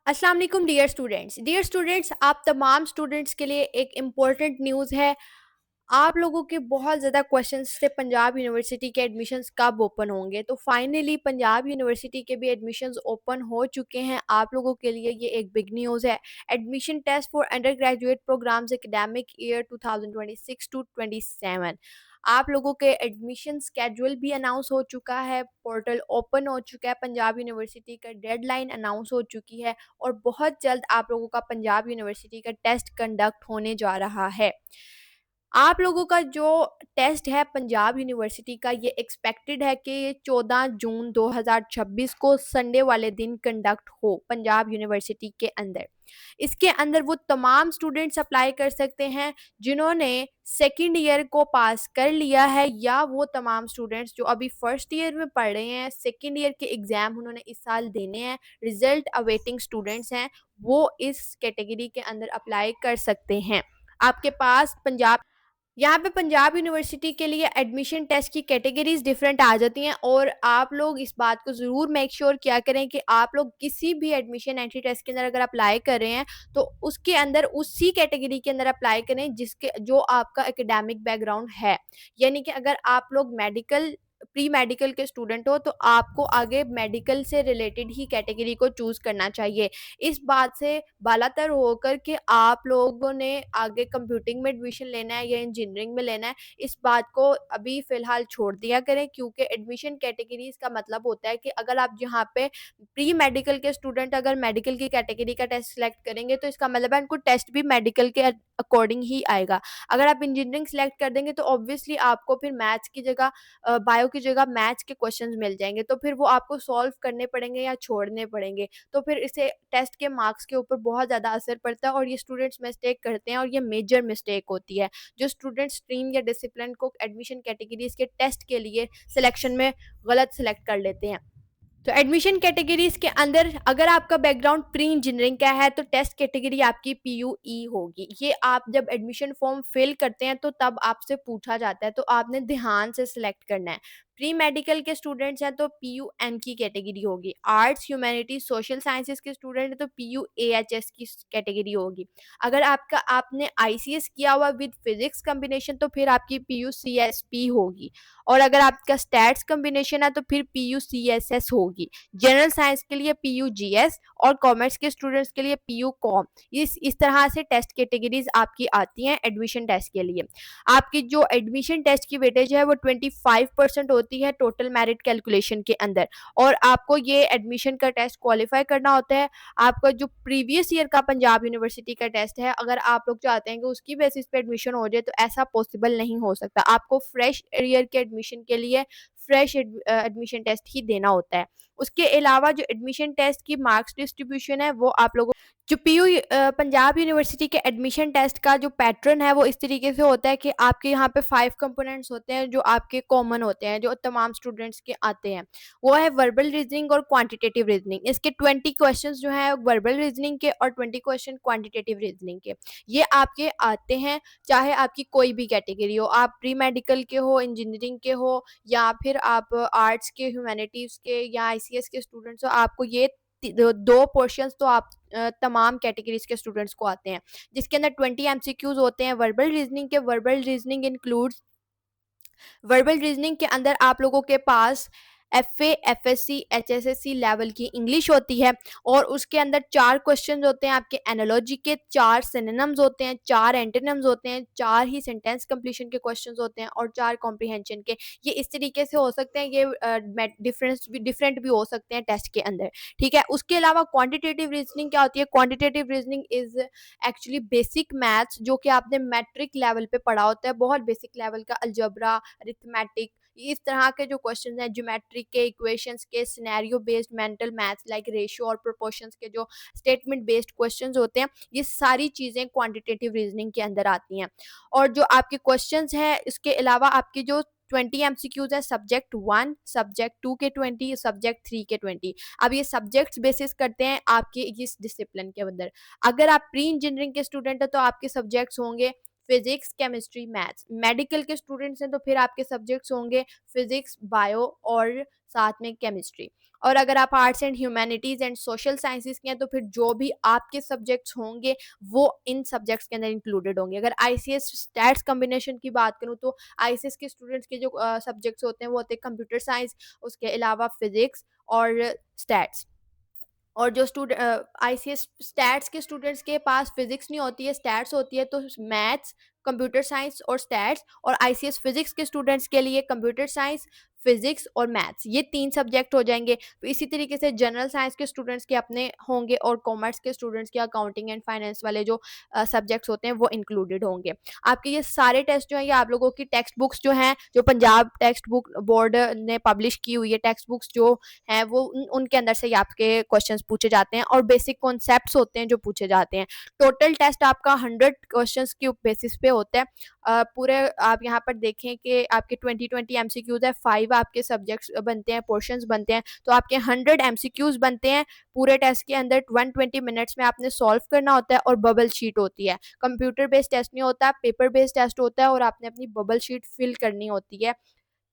अस्सलाम वालेकुम dear students आप तमाम स्टूडेंट्स के लिए एक इम्पॉर्टेंट न्यूज़ है। आप लोगों के बहुत ज़्यादा क्वेश्चंस थे पंजाब यूनिवर्सिटी के एडमिशन्स कब ओपन होंगे, तो फाइनली पंजाब यूनिवर्सिटी के भी एडमिशन्स ओपन हो चुके हैं। आप लोगों के लिए ये एक बिग न्यूज़ है। Admission test for under graduate programs academic year 2026 to 27 आप लोगों के एडमिशन स्केड्यूल भी अनाउंस हो चुका है, पोर्टल ओपन हो चुका है, पंजाब यूनिवर्सिटी का डेडलाइन अनाउंस हो चुकी है और बहुत जल्द आप लोगों का पंजाब यूनिवर्सिटी का टेस्ट कंडक्ट होने जा रहा है। आप लोगों का जो टेस्ट है पंजाब यूनिवर्सिटी का, ये एक्सपेक्टेड है कि ये 14 जून 2026 को संडे वाले दिन कंडक्ट हो पंजाब यूनिवर्सिटी के अंदर। इसके अंदर वो तमाम स्टूडेंट्स अप्लाई कर सकते हैं जिन्होंने सेकंड ईयर को पास कर लिया है, या वो तमाम स्टूडेंट्स जो अभी फर्स्ट ईयर में पढ़ रहे हैं, सेकंड ईयर के एग्ज़ाम उन्होंने इस साल देने हैं, रिजल्ट अवेटिंग स्टूडेंट्स हैं, वो इस कैटेगरी के अंदर अप्लाई कर सकते हैं। आपके पास पंजाब यहाँ पे पंजाब यूनिवर्सिटी के लिए एडमिशन टेस्ट की कैटेगरीज डिफरेंट आ जाती हैं, और आप लोग इस बात को ज़रूर मेक श्योर किया करें कि आप लोग किसी भी एडमिशन एंट्री टेस्ट के अंदर अगर अप्लाई कर रहे हैं तो उसके अंदर उसी कैटेगरी के अंदर अप्लाई करें जिसके जो आपका एकेडमिक बैकग्राउंड है। यानी कि अगर आप लोग मेडिकल प्री मेडिकल के स्टूडेंट हो तो आपको आगे मेडिकल से रिलेटेड ही कैटेगरी को चूज़ करना चाहिए। इस बात से बालातर होकर कि आप लोगों ने आगे कंप्यूटिंग में एडमिशन लेना है या इंजीनियरिंग में लेना है, इस बात को अभी फ़िलहाल छोड़ दिया करें, क्योंकि एडमिशन कैटेगरीज़ का मतलब होता है कि अगर आप जहाँ पे प्री मेडिकल के स्टूडेंट अगर मेडिकल की कैटेगरी का टेस्ट सेलेक्ट करेंगे तो इसका मतलब है उनको टेस्ट भी मेडिकल के अकॉर्डिंग ही आएगा। अगर आप इंजीनियरिंग सेलेक्ट कर देंगे तो ऑब्वियसली आपको फिर मैथ्स की जगह बायो की जगह मैथ्स के क्वेश्चंस मिल जाएँगे, तो फिर वो आपको सॉल्व करने पड़ेंगे या छोड़ने पड़ेंगे। तो फिर इससे टेस्ट के मार्क्स के ऊपर बहुत ज़्यादा असर पड़ता है और ये स्टूडेंट्स मिस्टेक करते हैं और ये मेजर मिस्टेक होती है। जो स्टूडेंट स्ट्रीम या डिसिप्लिन को एडमिशन कैटेगरीज़ के टेस्ट के लिए सिलेक्शन में गलत सेलेक्ट कर लेते हैं। तो एडमिशन कैटेगरीज के अंदर अगर आपका बैकग्राउंड प्री इंजीनियरिंग का है तो टेस्ट कैटेगरी आपकी पीयूई होगी। ये आप जब एडमिशन फॉर्म फिल करते हैं तो तब आपसे पूछा जाता है, तो आपने ध्यान से सिलेक्ट करना है। प्री मेडिकल के स्टूडेंट्स हैं तो पीयूएम की कैटेगरी होगी। आर्ट्स ह्यूमैनिटीज सोशल साइंसेज के स्टूडेंट हैं तो पीयूएएचएस की कैटेगरी होगी। अगर आपने आईसीएस किया हुआ विद फिजिक्स कॉम्बिनेशन तो फिर आपकी पीयूसीएसपी होगी, और अगर आपका स्टैट्स कॉम्बिनेशन है तो फिर पीयूसीएसएस होगी। जनरल साइंस के लिए पीयूजीएस और कॉमर्स के स्टूडेंट्स के लिए पीयूकॉम। इस तरह से टेस्ट कैटेगरीज आपकी आती हैं एडमिशन टेस्ट के लिए। आपकी जो एडमिशन टेस्ट की वेटेज है वो 25% होती है टोटल मेरिट कैलकुलेशन के अंदर, और आपको ये एडमिशन का टेस्ट क्वालिफाई करना होता है। आपका जो प्रीवियस ईयर का पंजाब यूनिवर्सिटी का टेस्ट है, अगर आप लोग चाहते हैं कि उसकी बेसिस पे एडमिशन हो जाए तो ऐसा पॉसिबल नहीं हो सकता। आपको फ्रेश ईयर के एडमिशन के लिए फ्रेश एडमिशन टेस्ट ही देना होता है। उसके अलावा जो एडमिशन टेस्ट की मार्क्स डिस्ट्रीब्यूशन है वो आप लोगों जो पंजाब यूनिवर्सिटी के एडमिशन टेस्ट का जो पैटर्न है वो इस तरीके से होता है कि आपके यहाँ पे 5 कंपोनेंट्स होते हैं जो आपके कॉमन होते हैं, जो तमाम स्टूडेंट्स के आते हैं। वो है वर्बल रीजनिंग और क्वांटिटेटिव रीजनिंग। इसके 20 क्वेश्चंस जो हैं वर्बल रीजनिंग के और 20 क्वेश्चन क्वांटिटेटिव रीजनिंग के। ये आपके आते हैं चाहे आपकी कोई भी कैटेगरी हो, आप प्री मेडिकल के हो, इंजीनियरिंग के हो, या फिर आप आर्ट्स के, ह्यूमैनिटीज़ के या आईसीएस के स्टूडेंट्स हो, आपको ये 2 पोर्शंस तो आप तमाम कैटेगरीज़ के स्टूडेंट्स को आते हैं, जिसके अंदर 20 एमसीक्यूज़ होते हैं वर्बल रीजनिंग के। वर्बल रीजनिंग के अंदर आप लोगों के पास एफए, एफएससी, एचएसएससी लेवल की इंग्लिश होती है, और उसके अंदर 4 क्वेश्चन होते हैं आपके एनालॉजी के, 4 सिनोनिम्स होते हैं, 4 एंटोनिम्स होते हैं, 4 ही सेंटेंस कंप्लीशन के क्वेश्चंस होते हैं और 4 कॉम्प्रिहेंशन के। ये इस तरीके से हो सकते हैं, ये डिफरेंट भी हो सकते हैं टेस्ट के अंदर, ठीक है। उसके अलावा क्वांटिटेटिव रीजनिंग क्या होती है? Quantitative reasoning is actually basic maths जो कि आपने मैट्रिक लेवल पे पढ़ा होता है, बहुत बेसिक लेवल का अलजेब्रा, अरिथमेटिक, इस तरह के जो क्वेश्चन हैं, ज्योमेट्रिक के, इक्वेशंस के, scenario based mental maths like ratio और प्रोपोर्शंस के जो स्टेटमेंट बेस्ड क्वेश्चंस होते हैं, ये सारी चीज़ें क्वांटिटेटिव रीजनिंग के अंदर आती हैं। और जो आपके क्वेश्चंस हैं इसके अलावा आपकी जो 20 एमसीक्यूज है, सब्जेक्ट 1, सब्जेक्ट 2 के 20, सब्जेक्ट 3 के 20। अब ये सब्जेक्ट्स बेसिस करते हैं आपके इस डिसिप्लिन के अंदर। अगर आप प्री इंजीनियरिंग के स्टूडेंट हैं तो आपके सब्जेक्ट्स होंगे फिजिक्स, केमिस्ट्री, मैथ्स। मेडिकल के स्टूडेंट्स हैं तो फिर आपके सब्जेक्ट्स होंगे फिजिक्स, बायो और साथ में केमिस्ट्री। और अगर आप arts and humanities and social sciences के हैं तो फिर जो भी आपके सब्जेक्ट्स होंगे वो इन सब्जेक्ट्स के अंदर इंक्लूडेड होंगे। अगर आईसीएस स्टैट्स कॉम्बिनेशन की बात करूँ तो आईसीएस के स्टूडेंट्स के जो सब्जेक्ट्स होते हैं वो होते हैं कंप्यूटर साइंस, उसके अलावा फिज़िक्स और स्टैट्स। और जो आईसीएस स्टैट्स के स्टूडेंट्स के पास फिजिक्स नहीं होती है, स्टैट्स होती है, तो मैथ्स, कंप्यूटर साइंस और स्टैट्स। और आईसीएस फिजिक्स के स्टूडेंट्स के लिए कंप्यूटर साइंस, फिजिक्स और मैथ्स, ये 3 सब्जेक्ट हो जाएँगे। तो इसी तरीके से जनरल साइंस के स्टूडेंट्स के अपने होंगे और कॉमर्स के स्टूडेंट्स के अकाउंटिंग एंड फाइनेंस वाले जो सब्जेक्ट्स होते हैं वो इंक्लूडेड होंगे। आपके ये सारे टेस्ट जो हैं ये आप लोगों की टेक्स्ट बुक्स जो हैं, जो पंजाब टेक्स्ट बुक बोर्ड ने पब्लिश की हुई है, टेक्स्ट बुक्स जो हैं वो उनके अंदर से ही आपके क्वेश्चंस पूछे जाते हैं और बेसिक कॉन्सेप्ट्स होते हैं जो पूछे जाते हैं। टोटल टेस्ट आपका 100 क्वेश्चंस के बेसिस पे होता है। पूरे आप यहाँ पर देखें कि आपके 20-20 एमसीक्यूज़ है, 5 आपके सब्जेक्ट्स बनते हैं, पोर्शंस बनते हैं, तो आपके 100 एमसीक्यूज़ बनते हैं। पूरे टेस्ट के अंदर 120 मिनट्स में आपने सॉल्व करना होता है और बबल शीट होती है। कंप्यूटर बेस्ड टेस्ट नहीं होता, पेपर बेस्ड टेस्ट होता है और आपने अपनी बबल शीट फिल करनी होती है।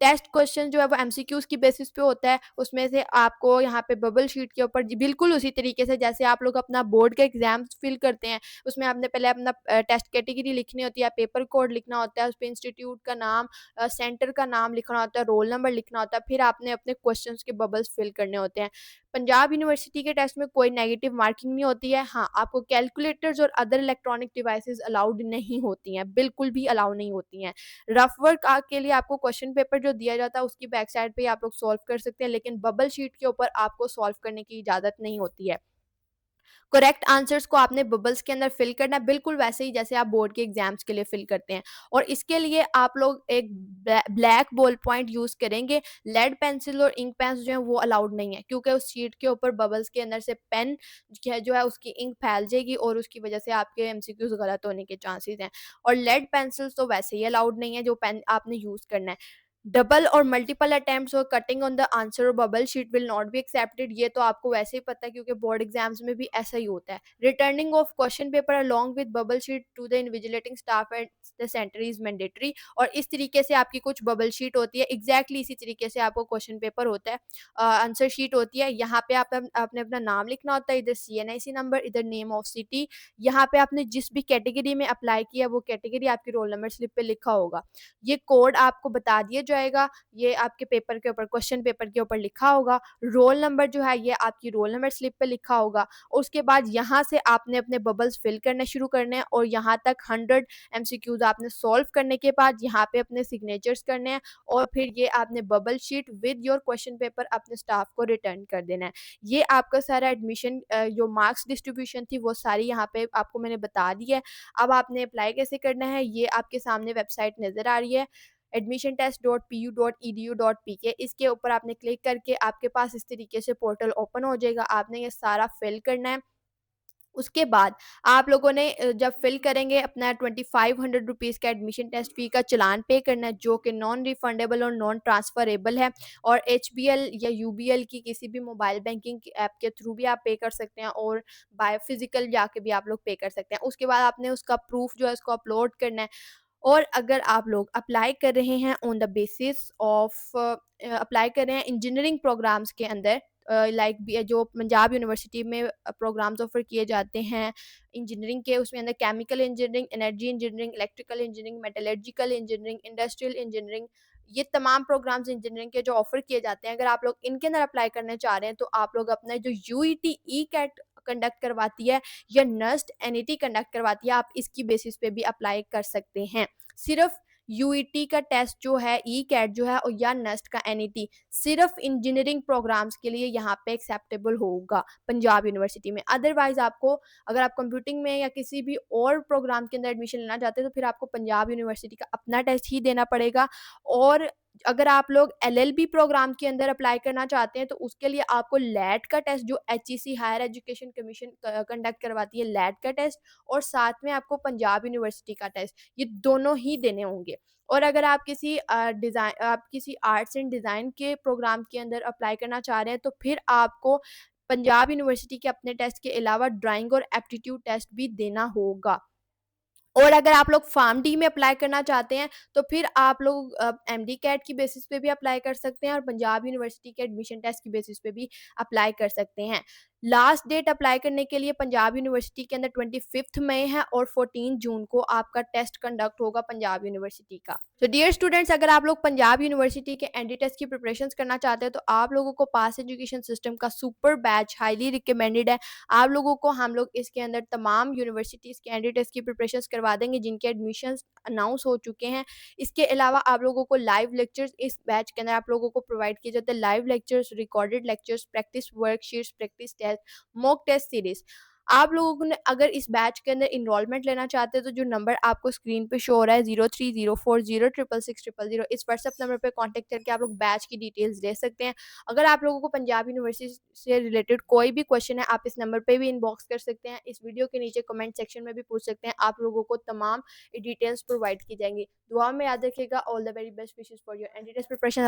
टेस्ट क्वेश्चन जो है वो एमसीक्यूज़ की बेसिस पे होता है, उसमें से आपको यहाँ पे बबल शीट के ऊपर बिल्कुल उसी तरीके से जैसे आप लोग अपना बोर्ड का एग्ज़ाम्स फिल करते हैं, उसमें आपने पहले अपना टेस्ट कैटेगरी लिखनी होती है, पेपर कोड लिखना होता है, उसपे इंस्टीट्यूट का नाम, सेंटर का नाम लिखना होता है, रोल नंबर लिखना होता है, फिर आपने अपने क्वेश्चंस के बबल्स फिल करने होते हैं। पंजाब यूनिवर्सिटी के टेस्ट में कोई नेगेटिव मार्किंग नहीं होती है। हाँ, आपको कैलकुलेटर्स और अदर इलेक्ट्रॉनिक डिवाइसेज़ अलाउड नहीं होती हैं, बिल्कुल भी अलाउ नहीं होती हैं। रफ वर्क के लिए आपको क्वेश्चन पेपर जो दिया जाता है उसकी बैक साइड पे ही आप लोग सॉल्व कर सकते हैं, लेकिन बबल शीट के ऊपर आपको सॉल्व करने की इजाज़त नहीं होती है। करेक्ट आंसर्स को आपने बबल्स के अंदर फिल करना है, बिल्कुल वैसे ही जैसे आप बोर्ड के एग्जाम्स के लिए फिल करते हैं। और इसके लिए आप लोग एक ब्लैक बॉल पॉइंट यूज़ करेंगे। लेड पेंसिल और इंक पेन्स जो हैं वो अलाउड नहीं है, क्योंकि उस शीट के ऊपर बबल्स के अंदर से पेन जो है उसकी इंक फैल जाएगी और उसकी वजह से आपके एमसीक्यूज़ गलत होने के चांसेस हैं। और लेड पेंसिल्स तो वैसे ही अलाउड नहीं है, जो पेन आपने यूज़ करना है। डबल और मल्टीपल अटेम्प्ट्स और कटिंग ऑन द आंसर और bubble sheet will not be accepted, ये तो आपको वैसे ही पता है क्योंकि बोर्ड एग्जाम्स में भी ऐसा ही होता है। Returning of question paper along with bubble sheet to the invigilating staff at the centre is mandatory. और इस तरीके से आपकी कुछ बबल शीट होती है, एग्जैक्टली इसी तरीके से आपको क्वेश्चन पेपर होता है, आंसर शीट होती है। यहाँ पे आपने अपना नाम लिखना होता है, इधर CNIC नंबर, इधर नेम ऑफ सिटी। यहाँ पे आपने जिस भी कैटेगरी में अप्लाई किया वो कैटेगरी आपकी रोल नंबर स्लिप पे लिखा होगा। ये कोड आपको बता दिया जाएगा, ये आपके पेपर के ऊपर, क्वेश्चन पेपर के ऊपर लिखा होगा। रोल नंबर जो है ये आपकी रोल नंबर स्लिप पे लिखा होगा। और उसके बाद यहाँ से आपने अपने बबल्स फिल करने शुरू करने हैं और यहाँ तक 100 एमसीक्यूज आपने सॉल्व करने के बाद यहाँ पे अपने सिग्नेचर्स करने हैं और फिर ये आपने bubble sheet with your question paper अपने स्टाफ को रिटर्न कर देना है। ये आपका सारा एडमिशन जो मार्क्स डिस्ट्रीब्यूशन थी वो सारी यहाँ पे आपको मैंने बता दी है। अब आपने अप्लाई कैसे करना है ये आपके सामने वेबसाइट नज़र आ रही है, admissiontest.pu.edu.pk। इसके ऊपर आपने क्लिक करके आपके पास इस तरीके से पोर्टल ओपन हो जाएगा। आपने ये सारा फिल करना है। उसके बाद आप लोगों ने जब फिल करेंगे अपना 2500 रुपीज़ का एडमिशन टेस्ट फ़ी का चालान पे करना है, जो कि नॉन रिफंडेबल और नॉन ट्रांसफ़रेबल है। और एचबीएल या यूबीएल की किसी भी मोबाइल बैंकिंग की ऐप के थ्रू भी आप पे कर सकते हैं और बाय फिज़िकल जाके भी आप लोग पे कर सकते हैं। उसके बाद आपने उसका प्रूफ़ जो है उसको अपलोड करना है। और अगर आप लोग अप्लाई कर रहे हैं on the basis of apply कर रहे हैं इंजीनियरिंग प्रोग्राम्स के अंदर, लाइक जो पंजाब यूनिवर्सिटी में प्रोग्राम्स ऑफर किए जाते हैं इंजीनियरिंग के, उसमें अंदर chemical engineering, energy engineering, electrical engineering, metallurgical engineering, industrial engineering, ये तमाम प्रोग्राम्स इंजीनियरिंग के जो ऑफर किए जाते हैं, अगर आप लोग इनके अंदर अप्लाई करना चाह रहे हैं तो आप लोग अपना जो यूईटी ई कैट कंडक्ट करवाती है या नस्ट एनईटी कंडक्ट करवाती है, आप इसकी बेसिस पे भी अप्लाई कर सकते हैं। सिर्फ यूईटी का टेस्ट जो है, ई कैट जो है और या नस्ट का एनईटी सिर्फ इंजीनियरिंग प्रोग्राम्स के लिए यहाँ पे एक्सेप्टेबल होगा पंजाब यूनिवर्सिटी में। अदरवाइज आपको, अगर आप कंप्यूटिंग में या किसी भी और प्रोग्राम के अंदर एडमिशन लेना चाहते हैं तो फिर आपको पंजाब यूनिवर्सिटी का अपना टेस्ट ही देना पड़ेगा। और अगर आप लोग एलएलबी प्रोग्राम के अंदर अप्लाई करना चाहते हैं तो उसके लिए आपको लैट का टेस्ट, जो HEC higher education commission conduct करवाती है, लैट का टेस्ट और साथ में आपको पंजाब यूनिवर्सिटी का टेस्ट, ये दोनों ही देने होंगे। और अगर आप किसी आर्ट्स एंड डिज़ाइन के प्रोग्राम के अंदर अप्लाई करना चाह रहे हैं तो फिर आपको पंजाब यूनिवर्सिटी के अपने टेस्ट के अलावा ड्राइंग और एप्टीट्यूड टेस्ट भी देना होगा। और अगर आप लोग फार्म डी में अप्लाई करना चाहते हैं तो फिर आप लोग एमडी कैट की बेसिस पे भी अप्लाई कर सकते हैं और पंजाब यूनिवर्सिटी के एडमिशन टेस्ट की बेसिस पे भी अप्लाई कर सकते हैं। लास्ट डेट अप्लाई करने के लिए पंजाब यूनिवर्सिटी के अंदर 25 मई है और 14 जून को आपका टेस्ट कंडक्ट होगा पंजाब यूनिवर्सिटी का। तो डियर स्टूडेंट्स, अगर आप लोग पंजाब यूनिवर्सिटी के एनडी टेस्ट की प्रिपरेशंस करना चाहते हैं तो आप लोगों को पास एजुकेशन सिस्टम का सुपर बैच हाईली रिकमेंडेड है। आप लोगों को हम लोग इसके अंदर तमाम यूनिवर्सिटीज़ के एनडी टेस्ट की प्रिपरेशंस करवा देंगे जिनके एडमिशंस अनाउंस हो चुके हैं। इसके अलावा आप लोगों को लाइव लेक्चर्स इस बैच के अंदर आप लोगों को प्रोवाइड किए जाते हैं, live lectures, recorded lectures, practice worksheets, practice test, mock test series. आप लोगों ने अगर इस बैच के अंदर इनरोलमेंट लेना चाहते हैं तो जो नंबर आपको स्क्रीन पे शो हो रहा है 0304066600, इस व्हाट्सएप नंबर पे कांटेक्ट करके आप लोग बैच की डिटेल्स ले सकते हैं। अगर आप लोगों को पंजाब यूनिवर्सिटी से रिलेटेड कोई भी क्वेश्चन है आप इस नंबर पे भी इनबॉक्स कर सकते हैं, इस वीडियो के नीचे कमेंट सेक्शन में भी पूछ सकते हैं, आप लोगों को तमाम डिटेल्स प्रोवाइड की जाएंगी। दुआ में याद रखिएगा। All the very best wishes for your entrance preparation.